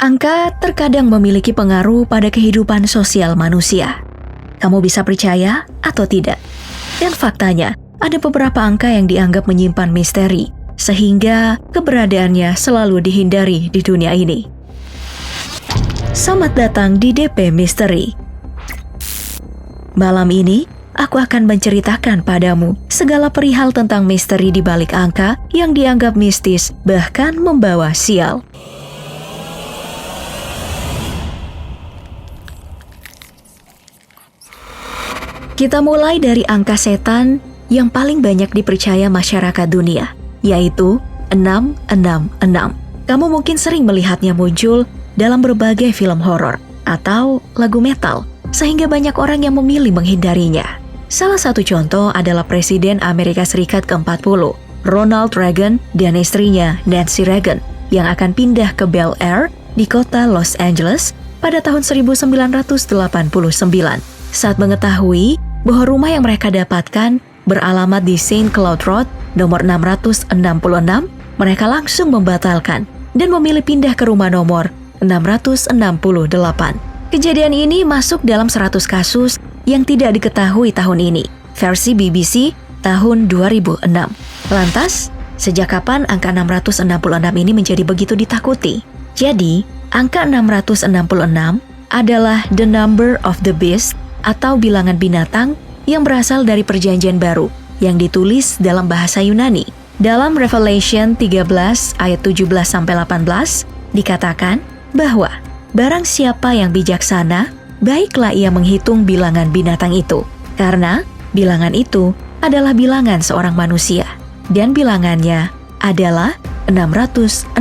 Angka terkadang memiliki pengaruh pada kehidupan sosial manusia. Kamu bisa percaya atau tidak? Dan faktanya, ada beberapa angka yang dianggap menyimpan misteri, sehingga keberadaannya selalu dihindari di dunia ini. Selamat datang di DP Misteri. Malam ini, aku akan menceritakan padamu segala perihal tentang misteri di balik angka yang dianggap mistis, bahkan membawa sial. Kita mulai dari angka setan yang paling banyak dipercaya masyarakat dunia, yaitu 666. Kamu mungkin sering melihatnya muncul dalam berbagai film horor atau lagu metal, sehingga banyak orang yang memilih menghindarinya. Salah satu contoh adalah Presiden Amerika Serikat ke-40, Ronald Reagan dan istrinya Nancy Reagan, yang akan pindah ke Bel Air di kota Los Angeles pada tahun 1989. Saat mengetahui bahwa rumah yang mereka dapatkan beralamat di St. Cloud Road nomor 666, mereka langsung membatalkan dan memilih pindah ke rumah nomor 668. Kejadian ini masuk dalam 100 kasus yang tidak diketahui tahun ini, versi BBC tahun 2006. Lantas, sejak kapan angka 666 ini menjadi begitu ditakuti? Jadi, angka 666 adalah the number of the beast atau bilangan binatang yang berasal dari Perjanjian Baru yang ditulis dalam bahasa Yunani. Dalam Revelation 13 ayat 17-18 dikatakan bahwa barang siapa yang bijaksana, baiklah ia menghitung bilangan binatang itu, karena bilangan itu adalah bilangan seorang manusia, dan bilangannya adalah 666.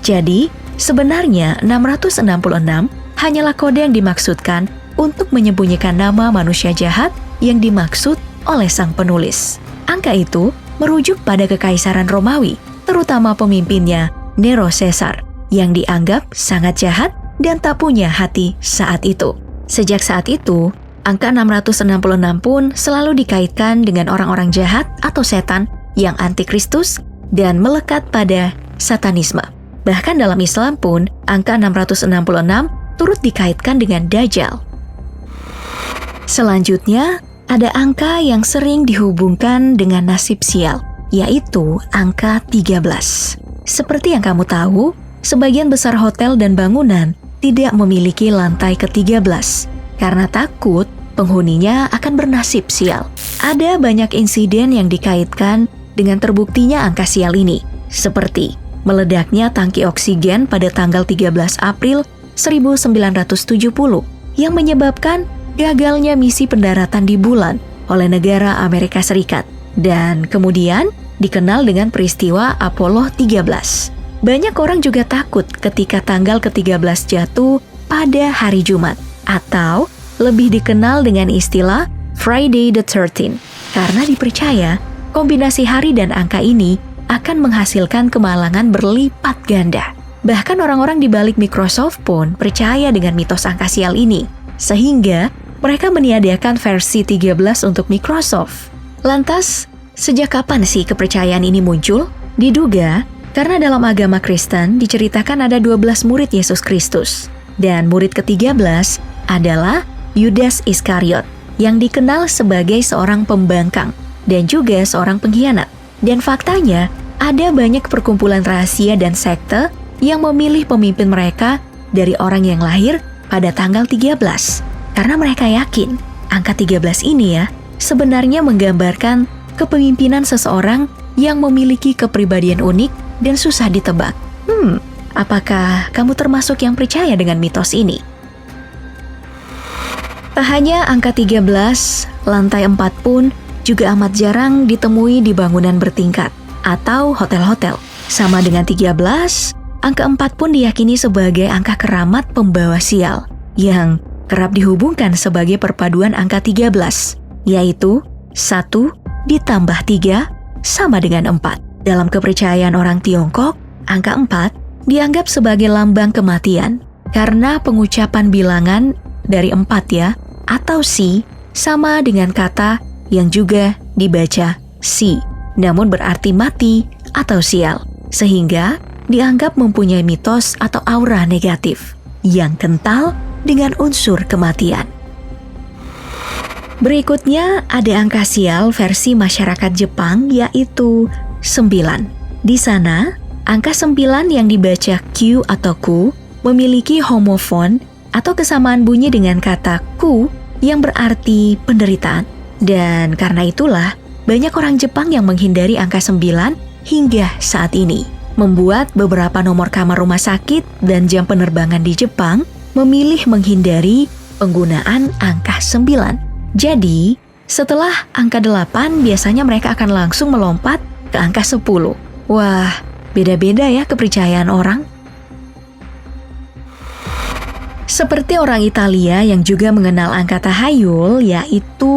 Jadi, sebenarnya 666 hanyalah kode yang dimaksudkan untuk menyembunyikan nama manusia jahat yang dimaksud oleh sang penulis. Angka itu merujuk pada Kekaisaran Romawi, terutama pemimpinnya Nero Caesar, yang dianggap sangat jahat dan tak punya hati saat itu. Sejak saat itu, angka 666 pun selalu dikaitkan dengan orang-orang jahat atau setan yang antikristus dan melekat pada satanisme. Bahkan dalam Islam pun, angka 666 turut dikaitkan dengan Dajjal. Selanjutnya, ada angka yang sering dihubungkan dengan nasib sial, yaitu angka 13. Seperti yang kamu tahu, sebagian besar hotel dan bangunan tidak memiliki lantai ke-13 karena takut penghuninya akan bernasib sial. Ada banyak insiden yang dikaitkan dengan terbuktinya angka sial ini, seperti meledaknya tangki oksigen pada tanggal 13 April 1970 yang menyebabkan gagalnya misi pendaratan di bulan oleh negara Amerika Serikat, dan kemudian dikenal dengan peristiwa Apollo 13. Banyak orang juga takut ketika tanggal ke-13 jatuh pada hari Jumat, atau lebih dikenal dengan istilah Friday the 13th, karena dipercaya kombinasi hari dan angka ini akan menghasilkan kemalangan berlipat ganda. Bahkan orang-orang di balik Microsoft pun percaya dengan mitos angka sial ini, sehingga mereka meniadakan versi 13 untuk Microsoft. Lantas, sejak kapan sih kepercayaan ini muncul? Diduga karena dalam agama Kristen diceritakan ada 12 murid Yesus Kristus, dan murid ke-13 adalah Yudas Iskariot yang dikenal sebagai seorang pembangkang dan juga seorang pengkhianat. Dan faktanya, ada banyak perkumpulan rahasia dan sekte yang memilih pemimpin mereka dari orang yang lahir pada tanggal 13. Karena mereka yakin angka 13 ini sebenarnya menggambarkan kepemimpinan seseorang yang memiliki kepribadian unik dan susah ditebak. Apakah kamu termasuk yang percaya dengan mitos ini? Tak hanya angka 13, lantai 4 pun juga amat jarang ditemui di bangunan bertingkat atau hotel-hotel. Sama dengan 13, angka 4 pun diyakini sebagai angka keramat pembawa sial yang kerap dihubungkan sebagai perpaduan angka 13, yaitu 1 ditambah 3 sama dengan 4. Dalam kepercayaan orang Tiongkok, angka 4 dianggap sebagai lambang kematian karena pengucapan bilangan dari 4 atau si sama dengan kata yang juga dibaca si, namun berarti mati atau sial. Sehingga dianggap mempunyai mitos atau aura negatif yang kental dengan unsur kematian. Berikutnya ada angka sial versi masyarakat Jepang, yaitu 9. Di sana, angka 9 yang dibaca Q atau ku memiliki homofon atau kesamaan bunyi dengan kata ku yang berarti penderitaan. Dan karena itulah, banyak orang Jepang yang menghindari angka 9 hingga saat ini, membuat beberapa nomor kamar rumah sakit dan jam penerbangan di Jepang memilih menghindari penggunaan angka 9. Jadi, setelah angka 8 biasanya mereka akan langsung melompat ke angka 10. Wah, beda-beda ya kepercayaan orang. Seperti orang Italia yang juga mengenal angka tahayul, yaitu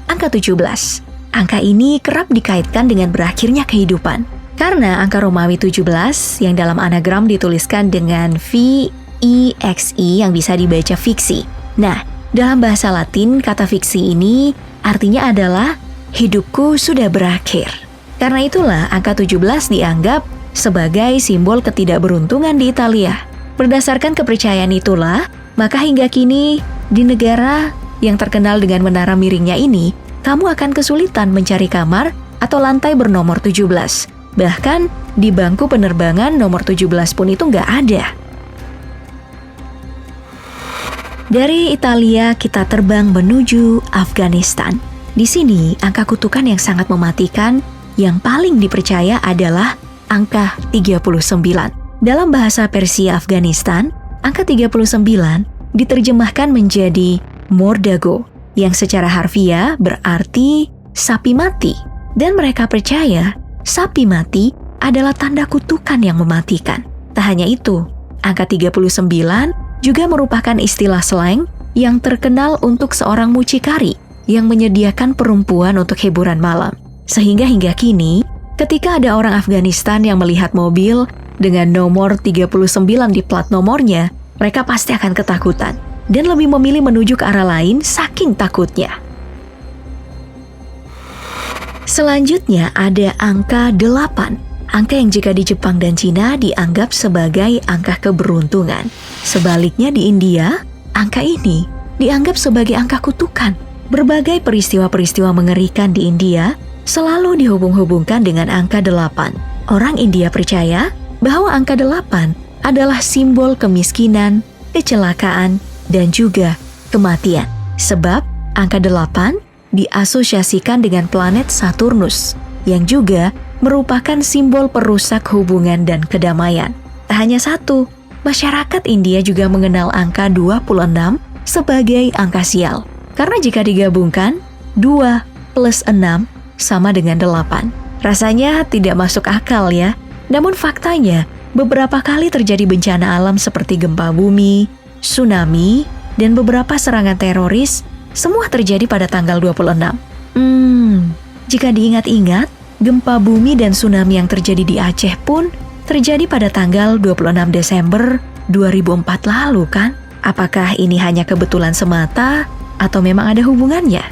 angka 17. Angka ini kerap dikaitkan dengan berakhirnya kehidupan. Karena angka Romawi 17 yang dalam anagram dituliskan dengan VIXI yang bisa dibaca fiksi. Nah, dalam bahasa Latin, kata fiksi ini artinya adalah hidupku sudah berakhir. Karena itulah angka 17 dianggap sebagai simbol ketidakberuntungan di Italia. Berdasarkan kepercayaan itulah, maka hingga kini di negara yang terkenal dengan menara miringnya ini, kamu akan kesulitan mencari kamar atau lantai bernomor 17. Bahkan di bangku penerbangan nomor 17 pun itu nggak ada. Dari Italia kita terbang menuju Afghanistan. Di sini angka kutukan yang sangat mematikan yang paling dipercaya adalah angka 39. Dalam bahasa Persia Afghanistan, angka 39 diterjemahkan menjadi Mordago, yang secara harfiah berarti sapi mati. Dan mereka percaya sapi mati adalah tanda kutukan yang mematikan. Tak hanya itu, angka 39 juga merupakan istilah slang yang terkenal untuk seorang mucikari yang menyediakan perempuan untuk hiburan malam. Sehingga hingga kini, ketika ada orang Afghanistan yang melihat mobil dengan nomor 39 di plat nomornya, mereka pasti akan ketakutan dan lebih memilih menuju ke arah lain saking takutnya. Selanjutnya ada angka 8. Angka yang jika di Jepang dan Cina dianggap sebagai angka keberuntungan. Sebaliknya di India, angka ini dianggap sebagai angka kutukan. Berbagai peristiwa-peristiwa mengerikan di India selalu dihubung-hubungkan dengan angka 8. Orang India percaya bahwa angka 8 adalah simbol kemiskinan, kecelakaan, dan juga kematian. Sebab angka 8 diasosiasikan dengan planet Saturnus, yang juga merupakan simbol perusak hubungan dan kedamaian. Tak hanya satu, masyarakat India juga mengenal angka 26 sebagai angka sial. Karena jika digabungkan, 2 plus 6 sama dengan 8. Rasanya tidak masuk akal ya. Namun faktanya, beberapa kali terjadi bencana alam seperti gempa bumi, tsunami, dan beberapa serangan teroris, semua terjadi pada tanggal 26. Jika diingat-ingat, gempa bumi dan tsunami yang terjadi di Aceh pun terjadi pada tanggal 26 Desember 2004 lalu kan? Apakah ini hanya kebetulan semata atau memang ada hubungannya?